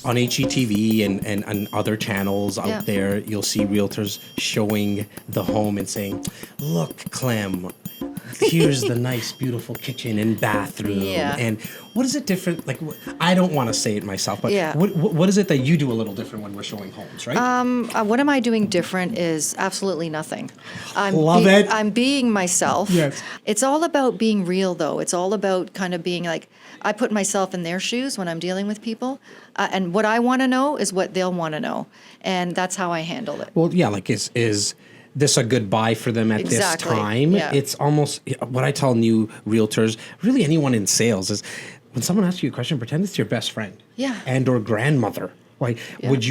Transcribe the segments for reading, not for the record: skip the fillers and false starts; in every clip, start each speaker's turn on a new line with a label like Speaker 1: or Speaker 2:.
Speaker 1: On HGTV and other channels out there, you'll see realtors showing the home and saying, look, Clem, here's the nice, beautiful kitchen and bathroom.
Speaker 2: Yeah.
Speaker 1: And what is it different? Like, I don't want to say it myself, but
Speaker 2: Yeah.
Speaker 1: what is it that you do a little different when we're showing homes, right?
Speaker 2: What am I doing different is absolutely nothing.
Speaker 1: Love it.
Speaker 2: I'm being myself.
Speaker 1: Yes.
Speaker 2: It's all about being real, though. It's all about kind of being like, I put myself in their shoes when I'm dealing with people. And what I want to know is what they'll want to know. And that's how I handle it.
Speaker 1: Well, yeah, like is this a good buy for them at
Speaker 2: Exactly.
Speaker 1: this time?
Speaker 2: Yeah.
Speaker 1: It's almost what I tell new realtors, really anyone in sales, is when someone asks you a question, pretend it's your best friend.
Speaker 2: Yeah.
Speaker 1: And or grandmother. Like,
Speaker 2: Yeah.
Speaker 1: would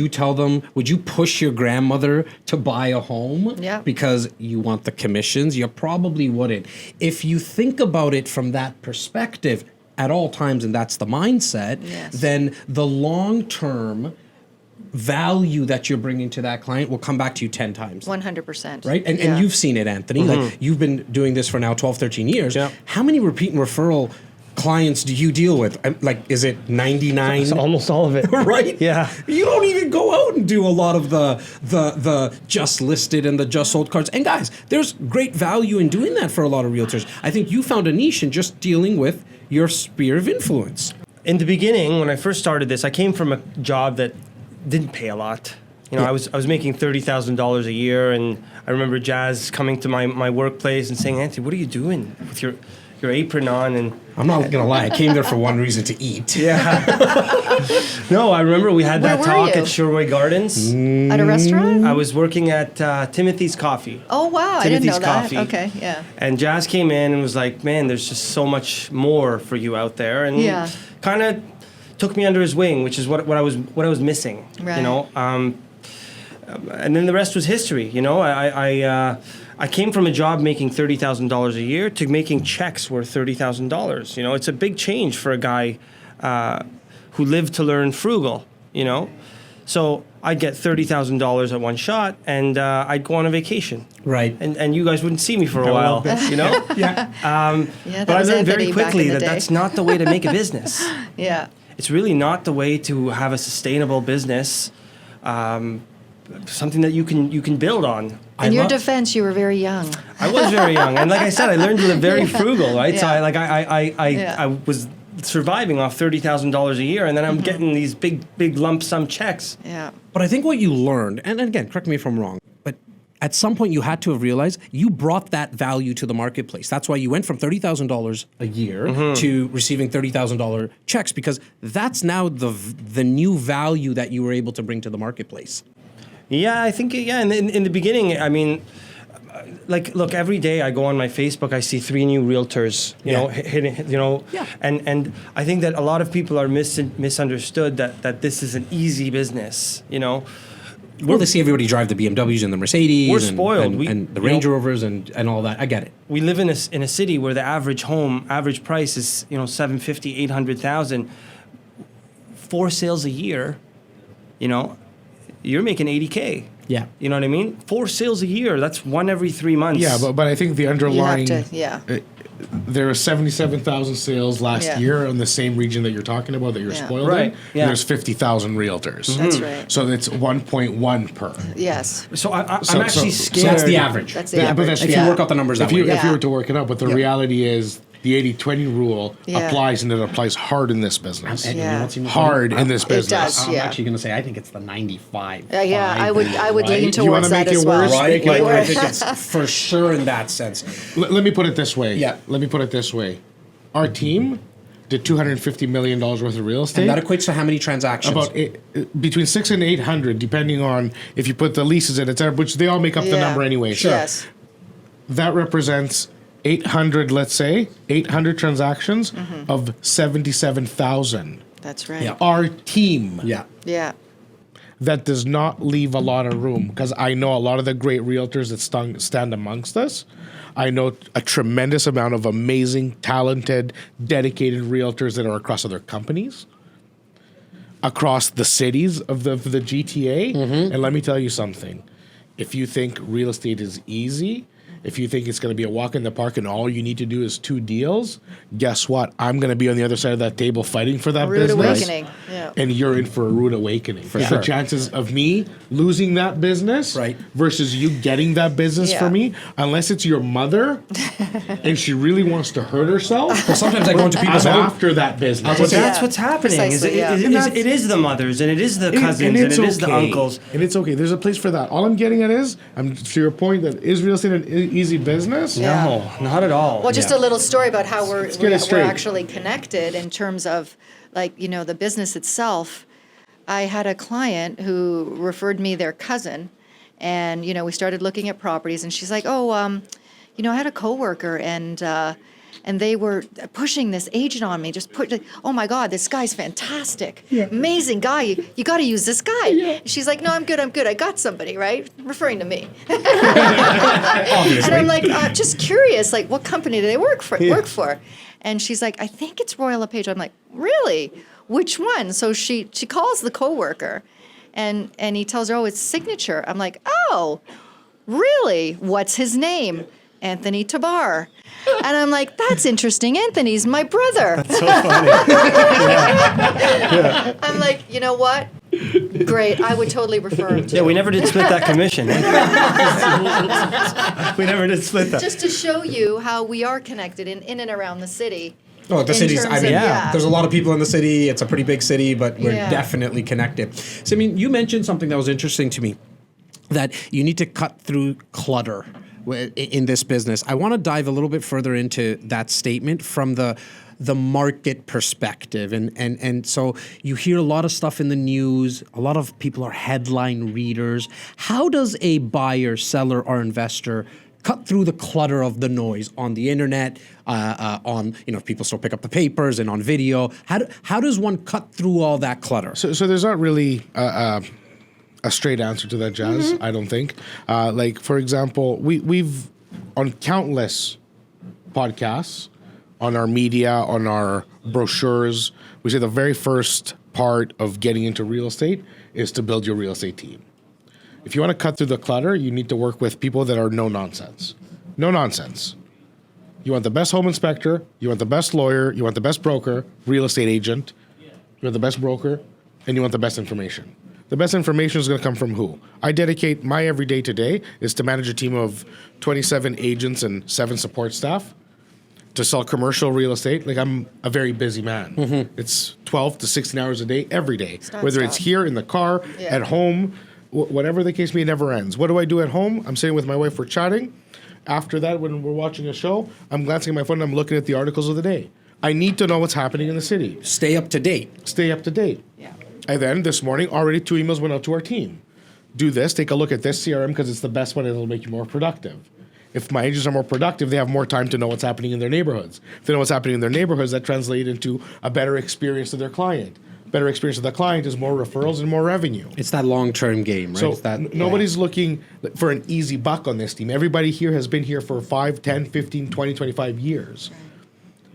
Speaker 1: you push your grandmother to buy a home
Speaker 2: Yeah.
Speaker 1: because you want the commissions? You probably wouldn't. If you think about it from that perspective at all times, and that's the mindset,
Speaker 2: Yes.
Speaker 1: then the long-term value that you're bringing to that client will come back to you 10 times.
Speaker 2: 100%.
Speaker 1: Right? And
Speaker 2: Yeah.
Speaker 1: you've seen it, Anthony. Like, you've been doing this for now 12, 13 years.
Speaker 3: Yeah.
Speaker 1: How many repeat and referral clients do you deal with? Like, is it 99?
Speaker 3: It's almost all of it.
Speaker 1: Right?
Speaker 3: Yeah.
Speaker 1: You don't even go out and do a lot of the just listed and the just sold cards. And guys, there's great value in doing that for a lot of realtors. I think you found a niche in just dealing with your sphere of influence.
Speaker 3: In the beginning, when I first started this, I came from a job that didn't pay a lot. You know,
Speaker 1: Yeah.
Speaker 3: I was making $30,000 a year, and I remember Jas coming to my workplace and saying, "Anthony, what are you doing with your apron on?" And
Speaker 1: I'm not gonna lie, I came there for one reason, to eat.
Speaker 3: no, I remember we had
Speaker 2: Where
Speaker 3: that
Speaker 2: were
Speaker 3: talk
Speaker 2: you?
Speaker 3: at Sherwood Gardens.
Speaker 2: At a restaurant?
Speaker 3: I was working at Timothy's Coffee.
Speaker 2: Oh, wow. I didn't know
Speaker 3: Timothy's
Speaker 2: that.
Speaker 3: Coffee.
Speaker 2: Okay, yeah.
Speaker 3: And Jas came in and was like, "Man, there's just so much more for you out there," and
Speaker 2: Yeah.
Speaker 3: kind of took me under his wing, which is what I was missing.
Speaker 2: Right.
Speaker 3: You know, and then the rest was history. You know, I came from a job making $30,000 a year to making checks worth $30,000. You know, it's a big change for a guy who lived to learn frugal. You know, so I'd get $30,000 at one shot, and I'd go on a vacation.
Speaker 1: Right.
Speaker 3: And you guys wouldn't see me for a while, you know?
Speaker 1: Yeah.
Speaker 2: Yeah,
Speaker 3: But I
Speaker 2: was
Speaker 3: learned
Speaker 2: Anthony
Speaker 3: very
Speaker 2: back in
Speaker 3: quickly
Speaker 2: the
Speaker 3: that
Speaker 2: day.
Speaker 3: that's not the way to make a business.
Speaker 2: Yeah.
Speaker 3: It's really not the way to have a sustainable business, something that you can build on.
Speaker 2: In your defense, you were very young.
Speaker 3: I was very young, and like I said, I learned to live very frugal, right? So
Speaker 2: Yeah.
Speaker 3: I was surviving off $30,000 a year, and then I'm getting these big lump sum checks.
Speaker 2: Yeah.
Speaker 1: But I think what you learned, and again, correct me if I'm wrong, but at some point you had to have realized you brought that value to the marketplace. That's why you went from $30,000 a year to receiving $30,000 checks, because that's now the new value that you were able to bring to the marketplace.
Speaker 3: Yeah, I think, yeah, in the beginning, I mean, like, look, every day I go on my Facebook, I see 3 new realtors, you know, hitting, you know,
Speaker 1: Yeah.
Speaker 3: and I think that a lot of people are misunderstood that this is an easy business, you know.
Speaker 1: Well, they see everybody drive the BMWs and the Mercedes.
Speaker 3: We're
Speaker 1: and,
Speaker 3: spoiled.
Speaker 1: And the
Speaker 3: you
Speaker 1: Range
Speaker 3: know,
Speaker 1: Rovers and all that. I get it.
Speaker 3: we live in a city where the average price is, you know, 750, 800,000. 4 sales a year, you know, you're making 80K.
Speaker 1: Yeah.
Speaker 3: You know what I mean? 4 sales a year. That's 1 every 3 months.
Speaker 4: Yeah, but I think the
Speaker 2: You have
Speaker 4: underlying
Speaker 2: to, yeah.
Speaker 4: there were 77,000 sales last
Speaker 2: Yeah.
Speaker 4: year in the same region that you're talking about that you're
Speaker 2: Yeah.
Speaker 4: spoiled
Speaker 3: Right,
Speaker 4: in.
Speaker 3: yeah.
Speaker 4: There's 50,000 realtors.
Speaker 2: That's right.
Speaker 4: So it's 1.1 per.
Speaker 2: Yes.
Speaker 3: So I'm
Speaker 4: So-
Speaker 3: actually
Speaker 4: so
Speaker 3: scared.
Speaker 1: So that's the average.
Speaker 2: That's the
Speaker 4: Yeah, but
Speaker 2: average.
Speaker 4: that's-
Speaker 1: if
Speaker 2: yeah.
Speaker 1: you work out the numbers that
Speaker 4: If you,
Speaker 1: way.
Speaker 4: if you
Speaker 2: Yeah.
Speaker 4: were to work it out, but the
Speaker 1: Yeah.
Speaker 4: reality is the 80-20 rule
Speaker 2: Yeah.
Speaker 4: applies, and it applies hard in this business.
Speaker 1: And you
Speaker 2: Yeah.
Speaker 1: know what's even
Speaker 4: Hard
Speaker 1: funny?
Speaker 4: in this business.
Speaker 2: does.
Speaker 1: I'm
Speaker 2: Yeah.
Speaker 1: actually going to say I think it's the 95.
Speaker 2: Yeah, I would
Speaker 1: right?
Speaker 2: lean
Speaker 4: You wanna
Speaker 2: towards
Speaker 4: make
Speaker 2: that
Speaker 4: it
Speaker 2: as well.
Speaker 4: worse?
Speaker 1: Right?
Speaker 4: Like,
Speaker 1: Like, I think it's for sure in that sense.
Speaker 4: Let me put it this way.
Speaker 1: Yeah.
Speaker 4: Let me put it this way. Our team did $250 million worth of real estate.
Speaker 1: And that equates to how many transactions?
Speaker 4: Between 600 and 800, depending on if you put the leases in, etc., which they all make up the
Speaker 2: Yeah.
Speaker 4: number anyway.
Speaker 2: Yes.
Speaker 4: That represents 800, let's say, 800 transactions of 77,000.
Speaker 2: That's right.
Speaker 1: Yeah.
Speaker 4: Our team.
Speaker 1: Yeah.
Speaker 2: Yeah.
Speaker 4: That does not leave a lot of room, because I know a lot of the great realtors that stand amongst us. I know a tremendous amount of amazing, talented, dedicated realtors that are across other companies, across the cities of the GTA. And let me tell you something. If you think real estate is easy, if you think it's going to be a walk in the park and all you need to do is 2 deals, guess what? I'm going to be on the other side of that table fighting for that
Speaker 2: Rude
Speaker 4: business.
Speaker 2: awakening. Yeah.
Speaker 4: and you're in for a rude awakening. For
Speaker 1: sure.
Speaker 4: The chances of me losing that business
Speaker 1: Right.
Speaker 4: versus you getting that business
Speaker 2: Yeah.
Speaker 4: for me, unless it's your mother and she really wants to hurt herself,
Speaker 1: Well, sometimes I go into people's
Speaker 4: I'm
Speaker 1: homes.
Speaker 4: after that business.
Speaker 3: Well,
Speaker 1: Yeah.
Speaker 3: that's what's happening.
Speaker 2: Precisely, yeah.
Speaker 3: It is the mothers, and it is the cousins, and it is the uncles.
Speaker 4: And it's okay. There's a place for that. All I'm getting at is, to your point, that is real estate an easy business?
Speaker 2: Yeah.
Speaker 3: No, not at all.
Speaker 2: Well, just a little story about how
Speaker 4: get it
Speaker 2: we're
Speaker 4: straight.
Speaker 2: actually connected in terms of, like, you know, the business itself. I had a client who referred me their cousin, and, you know, we started looking at properties, and she's like, oh, you know, I had a coworker, and they were pushing this agent on me, oh my God, this guy's fantastic. Amazing guy. You got to use this guy. She's like, no, I'm good. I got somebody, right? Referring to me. And I'm like, just curious, like, what company do they work for? And she's like, I think it's Royal LePage. I'm like, really? Which one? So she calls the coworker, and he tells her, oh, it's Signature. I'm like, oh, really? What's his name? Anthony Tabar. And I'm like, that's interesting. Anthony's my brother.
Speaker 3: So funny.
Speaker 2: I'm like, you know what? Great. I would totally refer him to.
Speaker 3: Yeah, we never did split that commission. We never did split that.
Speaker 2: Just to show you how we are connected in and around the city.
Speaker 1: Oh, the
Speaker 2: in
Speaker 1: city's,
Speaker 2: terms
Speaker 1: I mean,
Speaker 2: of- yeah.
Speaker 1: there's a lot of people in the city. It's a pretty big city, but we're
Speaker 2: Yeah.
Speaker 1: definitely connected. So, I mean, you mentioned something that was interesting to me, that you need to cut through clutter in this business. I want to dive a little bit further into that statement from the market perspective. And so you hear a lot of stuff in the news. A lot of people are headline readers. How does a buyer, seller, or investor cut through the clutter of the noise on the internet, on, you know, people still pick up the papers and on video? How does one cut through all that clutter?
Speaker 4: So there's not really a straight answer to that, Jas. I don't think. Like, for example, we've on countless podcasts, on our media, on our brochures, we say the very first part of getting into real estate is to build your real estate team. If you want to cut through the clutter, you need to work with people that are no nonsense. No nonsense. You want the best home inspector, you want the best lawyer, you want the best broker, real estate agent, you want the best broker, and you want the best information. The best information is going to come from who? I dedicate my everyday today is to manage a team of 27 agents and 7 support staff to sell commercial real estate. Like, I'm a very busy man. It's 12 to 16 hours a day, every day. Whether it's here in the car,
Speaker 2: Yeah.
Speaker 4: at home, whatever the case may be, it never ends. What do I do at home? I'm sitting with my wife, we're chatting. After that, when we're watching a show, I'm glancing at my phone and I'm looking at the articles of the day. I need to know what's happening in the city.
Speaker 1: Stay up to date.
Speaker 4: Stay up to date.
Speaker 2: Yeah.
Speaker 4: And then this morning, already 2 emails went out to our team. Do this, take a look at this CRM because it's the best one, it'll make you more productive. If my agents are more productive, they have more time to know what's happening in their neighborhoods. If they know what's happening in their neighborhoods, that translates into a better experience to their client. Better experience to the client is more referrals and more revenue.
Speaker 1: It's that long-term game, right?
Speaker 4: So
Speaker 1: It's that,
Speaker 4: nobody's looking for an easy buck on this team. Everybody here has been here for 5, 10, 15, 20, 25 years.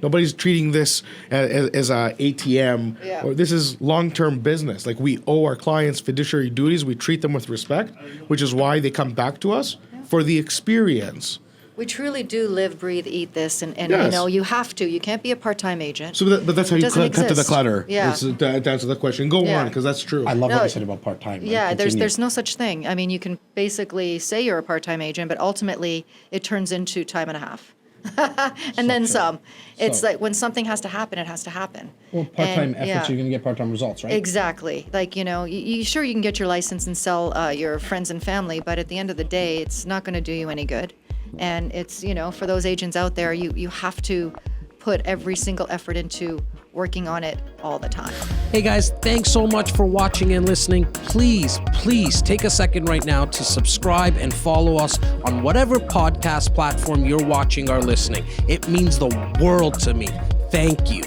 Speaker 4: Nobody's treating this as a ATM.
Speaker 2: Yeah.
Speaker 4: Or this is long-term business. Like, we owe our clients fiduciary duties. We treat them with respect, which is why they come back to us for the experience.
Speaker 2: We truly do live, breathe, eat this, and
Speaker 4: Yes.
Speaker 2: you know, you have to. You can't be a part-time agent.
Speaker 4: So, but that's how you
Speaker 2: Doesn't
Speaker 4: cut to the
Speaker 2: exist.
Speaker 4: clutter.
Speaker 2: Yeah.
Speaker 4: To answer the question. Go
Speaker 2: Yeah.
Speaker 4: on, because that's true.
Speaker 1: I love
Speaker 2: No,
Speaker 1: what you said about part-time.
Speaker 2: Yeah,
Speaker 1: Right?
Speaker 2: there's no such thing. I mean, you can basically say you're a part-time agent, but ultimately it turns into time and a half. And then some. It's
Speaker 1: So-
Speaker 2: like when something has to happen, it has to happen.
Speaker 1: Well, part-time
Speaker 2: And,
Speaker 1: efforts,
Speaker 2: yeah.
Speaker 1: you're going to get part-time results, right?
Speaker 2: Exactly. Like, you know, you sure you can get your license and sell your friends and family, but at the end of the day, it's not going to do you any good. And it's, you know, for those agents out there, you have to put every single effort into working on it all the time.
Speaker 1: Hey guys, thanks so much for watching and listening. Please take a second right now to subscribe and follow us on whatever podcast platform you're watching or listening. It means the world to me. Thank you.